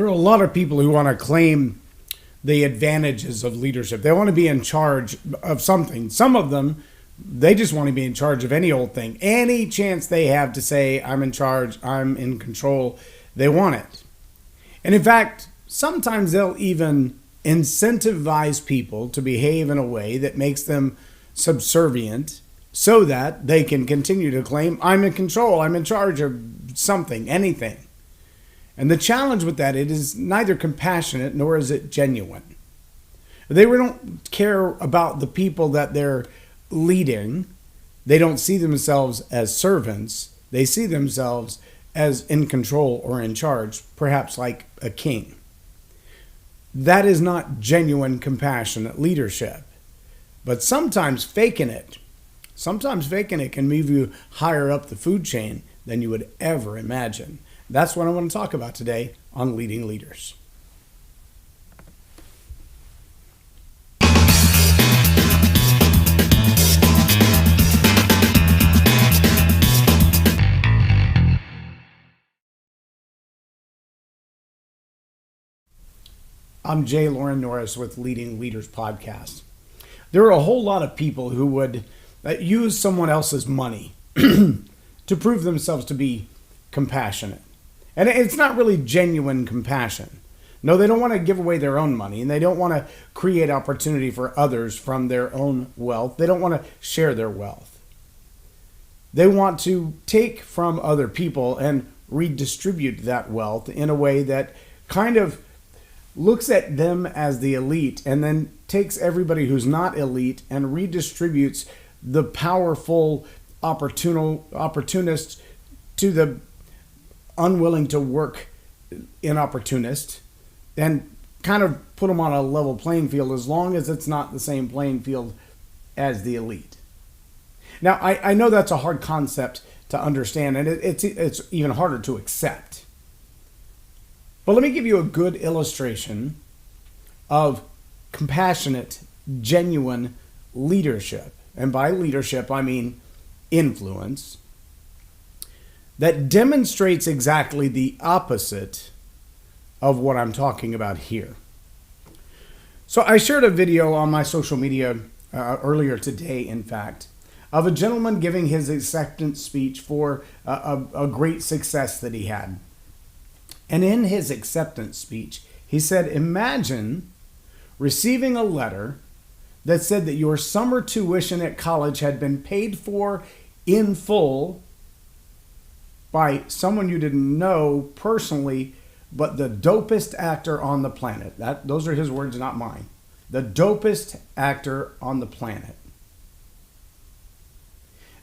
are a lot of people who want to claim the advantages of leadership. They want to be in charge of something. Some of them, they just want to be in charge of any old thing. Any chance they have to say, I'm in charge, I'm in control, they want it. And in fact, sometimes they'll even incentivize people to behave in a way that makes them subservient so that they can continue to claim, I'm in control, I'm in charge of something, anything. And the challenge with that, it is neither compassionate nor is it genuine. They don't care about the people that they're leading. They don't see themselves as servants. They see themselves as in control or in charge, perhaps like a king. That is not genuine, compassionate leadership. But sometimes faking it can move you higher up the food chain than you would ever imagine. That's what I want to talk about today on Leading Leaders. I'm J Loren Norris with Leading Leaders podcast. There are a whole lot of people who would use someone else's money to prove themselves to be compassionate. And it's not really genuine compassion. No, they don't want to give away their own money, and they don't want to create opportunity for others from their own wealth. They don't want to share their wealth. They want to take from other people and redistribute that wealth in a way that kind of looks at them as the elite and then takes everybody who's not elite and redistributes the powerful opportunists to the unwilling to work inopportunist, and kind of put them on a level playing field as long as it's not the same playing field as the elite. Now, I know that's a hard concept to understand, and it's even harder to accept. But let me give you a good illustration of compassionate, genuine leadership. And by leadership, I mean influence, that demonstrates exactly the opposite of what I'm talking about here. So I shared a video on my social media earlier today, in fact, of a gentleman giving his acceptance speech for a great success that he had. And in his acceptance speech, he said, imagine receiving a letter that said that your summer tuition at college had been paid for in full by someone you didn't know personally, but the dopest actor on the planet. Those are his words, not mine. The dopest actor on the planet.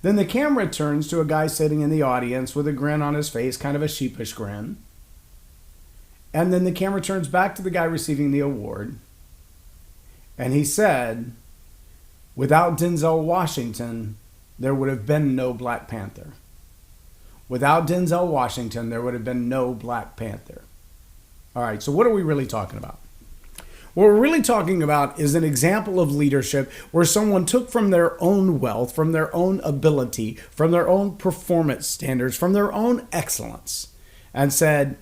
Then the camera turns to a guy sitting in the audience with a grin on his face, kind of a sheepish grin. And then the camera turns back to the guy receiving the award. And he said, without Denzel Washington, there would have been no Black Panther. Without Denzel Washington, there would have been no Black Panther. All right, so what are we really talking about? What we're really talking about is an example of leadership where someone took from their own wealth, from their own ability, from their own performance standards, from their own excellence, and said,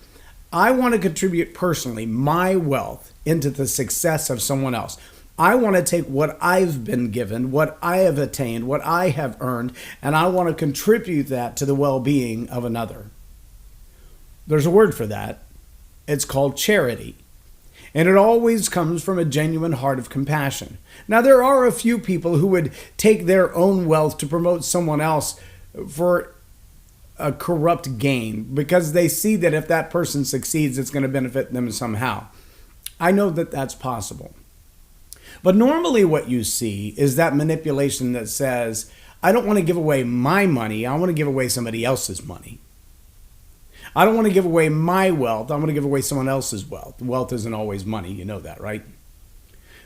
I want to contribute personally my wealth into the success of someone else. I want to take what I've been given, what I have attained, what I have earned, and I want to contribute that to the well-being of another. There's a word for that. It's called charity. And it always comes from a genuine heart of compassion. Now, there are a few people who would take their own wealth to promote someone else for a corrupt gain because they see that if that person succeeds, it's going to benefit them somehow. I know that that's possible. But normally what you see is that manipulation that says, I don't want to give away my money, I want to give away somebody else's money. I don't want to give away my wealth, I want to give away someone else's wealth. Wealth isn't always money, you know that, right?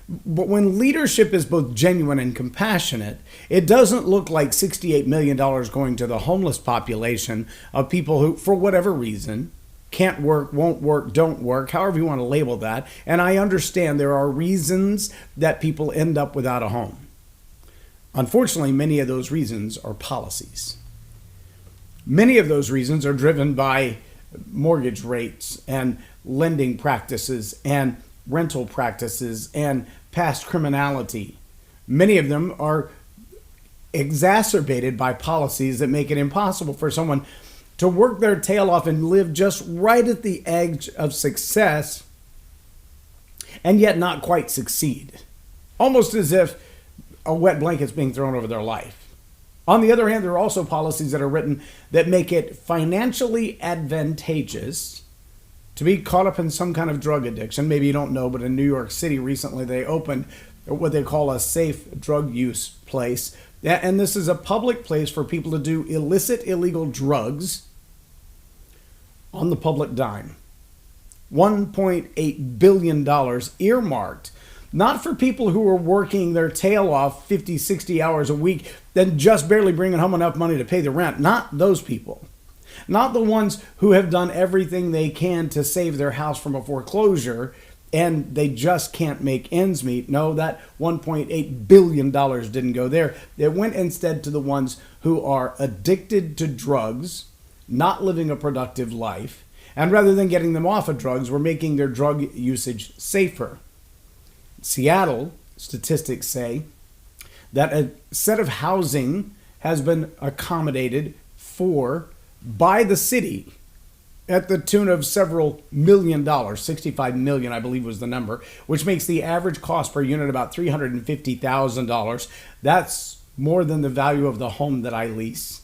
But when leadership is both genuine and compassionate, it doesn't look like $68 million going to the homeless population of people who, for whatever reason, can't work, won't work, don't work, however you want to label that. And I understand there are reasons that people end up without a home. Unfortunately, many of those reasons are policies. Many of those reasons are driven by mortgage rates and lending practices and rental practices and past criminality. Many of them are exacerbated by policies that make it impossible for someone to work their tail off and live just right at the edge of success and yet not quite succeed. Almost as if a wet blanket's being thrown over their life. On the other hand, there are also policies that are written that make it financially advantageous to be caught up in some kind of drug addiction. Maybe you don't know, but in New York City recently they opened what they call a safe drug use place. And this is a public place for people to do illicit, illegal drugs on the public dime. $1.8 billion earmarked, not for people who are working their tail off 50, 60 hours a week, then just barely bringing home enough money to pay the rent. Not those people. Not the ones who have done everything they can to save their house from a foreclosure and they just can't make ends meet. No, that $1.8 billion didn't go there. It went instead to the ones who are addicted to drugs, not living a productive life, and rather than getting them off of drugs, we're making their drug usage safer. Seattle, statistics say that a set of housing has been accommodated for by the city at the tune of several $1 million, $65 million, I believe was the number, which makes the average cost per unit about $350,000. That's more than the value of the home that I lease.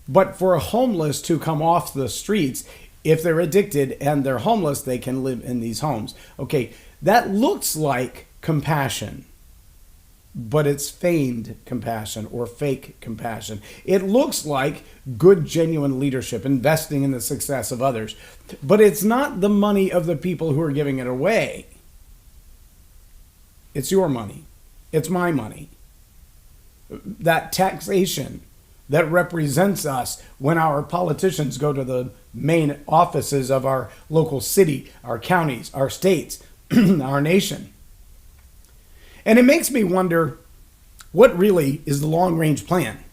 But for a homeless to come off the streets, if they're addicted and they're homeless, they can live in these homes. Okay, that looks like compassion, but it's feigned compassion or fake compassion. It looks like good, genuine leadership, investing in the success of others, but it's not the money of the people who are giving it away. It's your money. It's my money. That taxation that represents us when our politicians go to the main offices of our local city, our counties, our states, our nation. And it makes me wonder, what really is the long-range plan?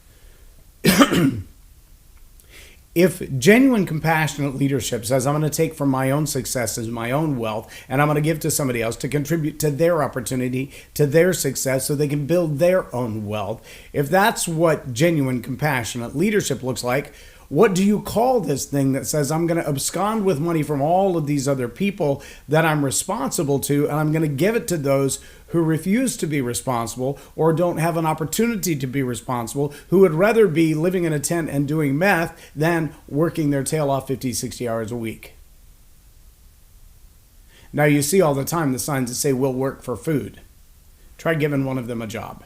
If genuine, compassionate leadership says, I'm going to take from my own successes, my own wealth, and I'm going to give to somebody else to contribute to their opportunity, to their success, so they can build their own wealth. If that's what genuine, compassionate leadership looks like, what do you call this thing that says, I'm going to abscond with money from all of these other people that I'm responsible to, and I'm going to give it to those who refuse to be responsible or don't have an opportunity to be responsible, who would rather be living in a tent and doing meth than working their tail off 50, 60 hours a week? Now, you see all the time the signs that say, we'll work for food. Try giving one of them a job.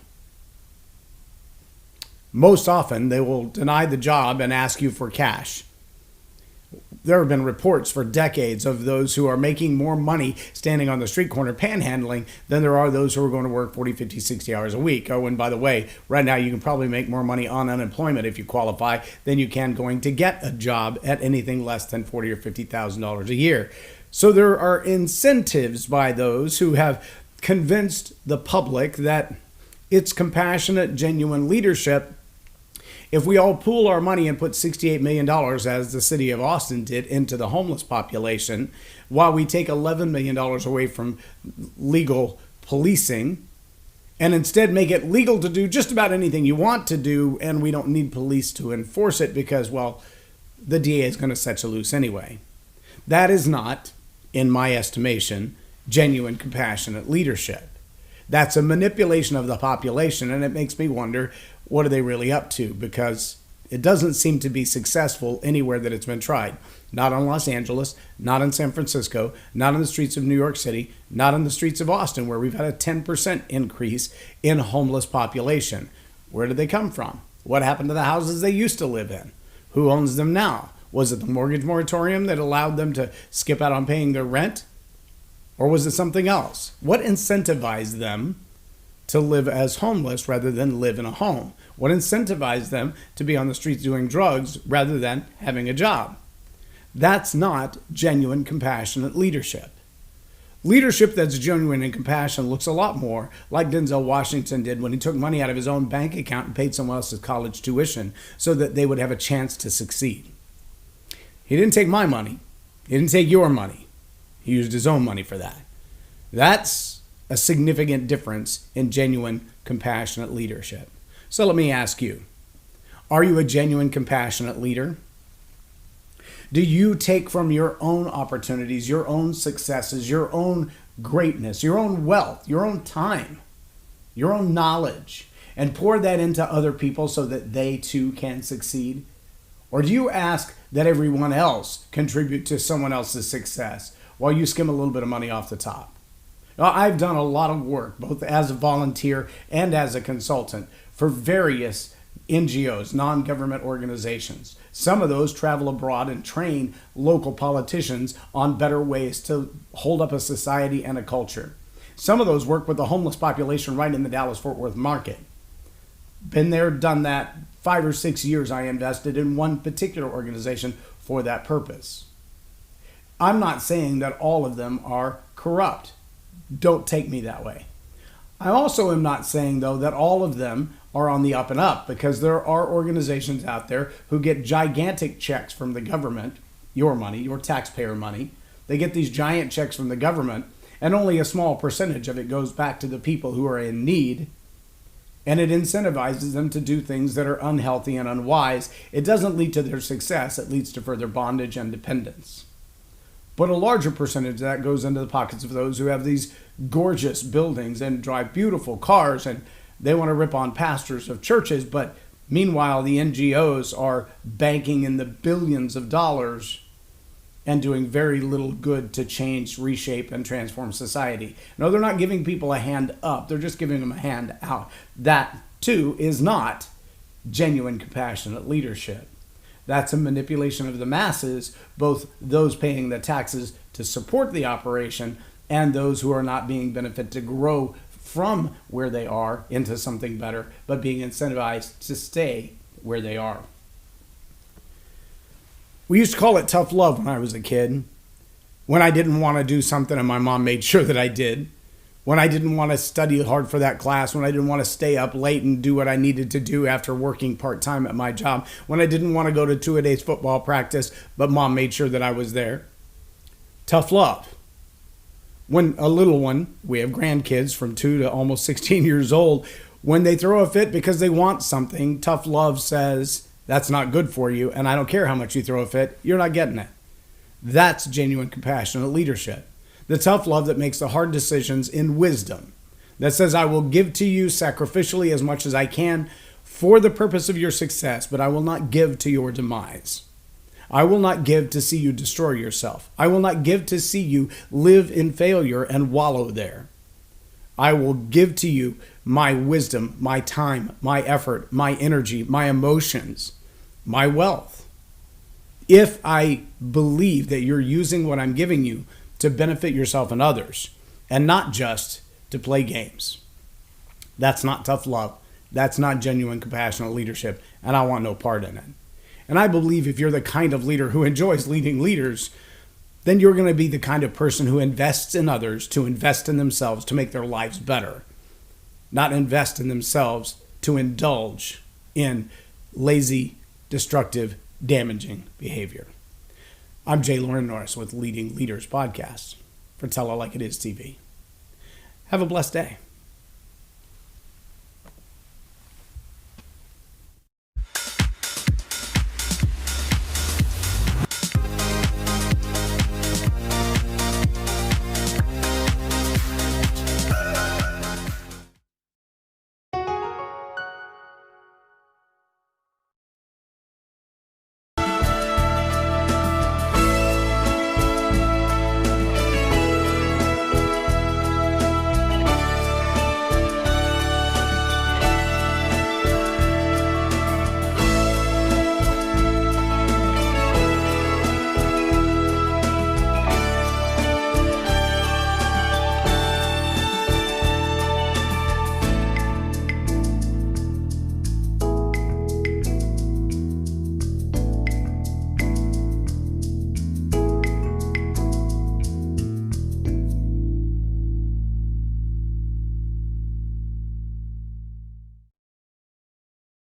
Most often, they will deny the job and ask you for cash. There have been reports for decades of those who are making more money standing on the street corner panhandling than there are those who are going to work 40, 50, 60 hours a week. Oh, and by the way, right now you can probably make more money on unemployment if you qualify than you can going to get a job at anything less than $40,000 or $50,000 a year. So there are incentives by those who have convinced the public that it's compassionate, genuine leadership if we all pool our money and put $68 million, as the city of Austin did, into the homeless population, while we take $11 million away from legal policing, and instead make it legal to do just about anything you want to do, and we don't need police to enforce it because, well, the DA is going to set you loose anyway. That is not, in my estimation, genuine, compassionate leadership. That's a manipulation of the population, and it makes me wonder, what are they really up to? Because it doesn't seem to be successful anywhere that it's been tried. Not in Los Angeles, not in San Francisco, not in the streets of New York City, not in the streets of Austin, where we've had a 10% increase in homeless population. Where did they come from? What happened to the houses they used to live in? Who owns them now? Was it the mortgage moratorium that allowed them to skip out on paying their rent? Or was it something else? What incentivized them to live as homeless rather than live in a home? What incentivized them to be on the streets doing drugs rather than having a job? That's not genuine, compassionate leadership. Leadership that's genuine and compassionate looks a lot more like Denzel Washington did when he took money out of his own bank account and paid someone else's college tuition so that they would have a chance to succeed. He didn't take my money. He didn't take your money. He used his own money for that. That's a significant difference in genuine, compassionate leadership. So let me ask you, are you a genuine, compassionate leader? Do you take from your own opportunities, your own successes, your own greatness, your own wealth, your own time, your own knowledge, and pour that into other people so that they too can succeed? Or do you ask that everyone else contribute to someone else's success while you skim a little bit of money off the top? Now, I've done a lot of work, both as a volunteer and as a consultant, for various NGOs, non-government organizations. Some of those travel abroad and train local politicians on better ways to hold up a society and a culture. Some of those work with the homeless population right in the Dallas-Fort Worth market. Been there, done that. 5 or 6 years I invested in one particular organization for that purpose. I'm not saying that all of them are corrupt. Don't take me that way. I also am not saying, though, that all of them are on the up and up, because there are organizations out there who get gigantic checks from the government, your money, your taxpayer money. They get these giant checks from the government, and only a small percentage of it goes back to the people who are in need. And it incentivizes them to do things that are unhealthy and unwise. It doesn't lead to their success. It leads to further bondage and dependence. But a larger percentage of that goes into the pockets of those who have these gorgeous buildings and drive beautiful cars, and they want to rip on pastors of churches. But meanwhile, the NGOs are banking in the billions of dollars and doing very little good to change, reshape, and transform society. No, they're not giving people a hand up. They're just giving them a hand out. That, too, is not genuine, compassionate leadership. That's a manipulation of the masses, both those paying the taxes to support the operation and those who are not being benefited to grow from where they are into something better, but being incentivized to stay where they are. We used to call it tough love when I was a kid. When I didn't want to do something and my mom made sure that I did. When I didn't want to study hard for that class. When I didn't want to stay up late and do what I needed to do after working part-time at my job. When I didn't want to go to two-a-days football practice, but mom made sure that I was there. Tough love. When a little one, we have grandkids from 2 to almost 16 years old, when they throw a fit because they want something, tough love says, that's not good for you, and I don't care how much you throw a fit, you're not getting it. That's genuine, compassionate leadership. The tough love that makes the hard decisions in wisdom. That says, I will give to you sacrificially as much as I can for the purpose of your success, but I will not give to your demise. I will not give to see you destroy yourself. I will not give to see you live in failure and wallow there. I will give to you my wisdom, my time, my effort, my energy, my emotions, my wealth. If I believe that you're using what I'm giving you to benefit yourself and others, and not just to play games. That's not tough love. That's not genuine, compassionate leadership, and I want no part in it. And I believe if you're the kind of leader who enjoys leading leaders, then you're going to be the kind of person who invests in others to invest in themselves to make their lives better, not invest in themselves to indulge in lazy, destructive, damaging behavior. I'm J Loren Norris with Leading Leaders Podcast for Tell It Like It Is TV. Have a blessed day.